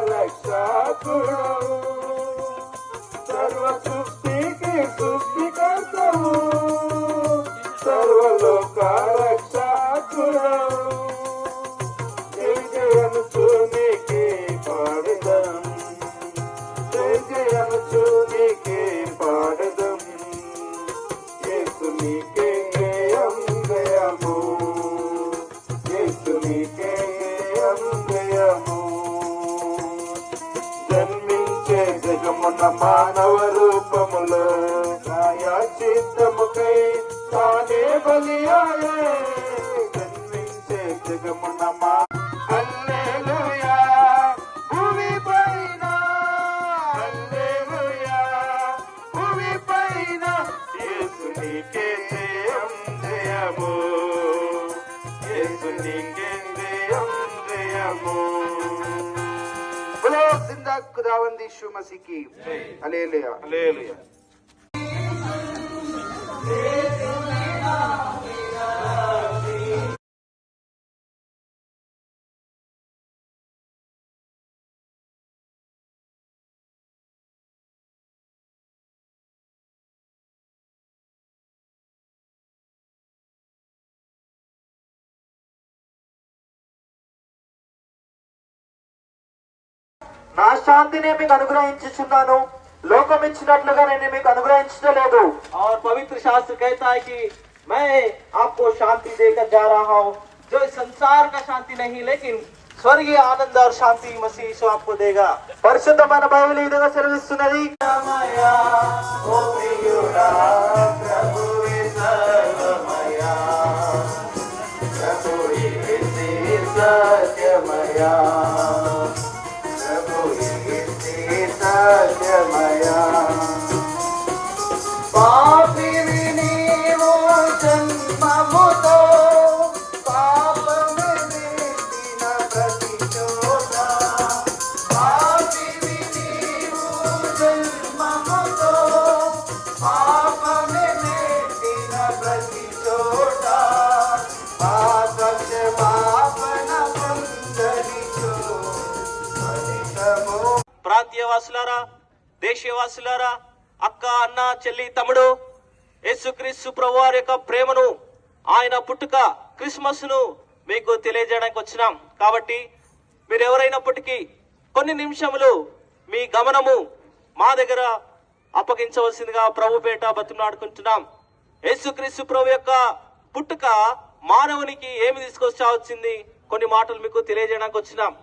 రక్షకుడవు సర్వ సృష్టికి సృష్టికర్తవు సర్వలోక రక్షకుడవు జయనుచు నీకే పాడెదం జయనుచు నీకే పాడెదం యేసు నీకే జయము యేసు నీకే జయము జన్మించే జగమున మానవ రూపములో ప్రాయశ్చిత్తముకై తానే బలియాయే జన్మించే జగమున హల్లెలూయా భూమిపైన హల్లెలూయా భూమిపైన యేసు నీకే జయం జయము యేసు నీకే జయం జయము बोलो जिंदा खुदावंद यीशु मसीह की हालेलुया हालेलुया నా శాంతిని మీకు అనుగ్రహించుచున్నాను లోకం ఇచ్చినట్లుగా నేను మీకు అనుగ్రహించలేదు और पवित्र शास्त्र कहता है कि मैं आपको शांति देकर जा रहा हूँ जो इस संसार का शांति नहीं लेकिन स्वर्गीय आनंद और शांति मसीह यीशु आपको देगा పరిశుద్ధమైన బైబిల్ ఈ విధంగా సెలవిస్తున్నది పాపివి నీవు జన్మముతో పాపము చేసిన ప్రతి చోట పాపివి నీవు జన్మముతో పాపము చేసిన ప్రతి చోట పాపక్షమాపణ పొందనిచో ఫలితము ప్రాంతీయవాసులారా దేశీయవాసులారా అక్క అన్న చెల్లి తమ్ముడు యేసుక్రీస్తు ప్రభువారి యొక్క ప్రేమను ఆయన పుట్టుక క్రిస్మస్ ను మీకు తెలియజేయడానికి వచ్చినాం కాబట్టి మీరు ఎవరైనప్పటికీ కొన్ని నిమిషములు మీ గమనము మా దగ్గర అప్పగించవలసిందిగా ప్రభు పేట బతిమలాడుకుంటున్నాం. యేసుక్రీస్తు ప్రభు యొక్క పుట్టుక మానవునికి ఏమి తీసుకొచ్చావచ్చింది కొన్ని మాటలు మీకు తెలియజేయడానికి వచ్చినాం.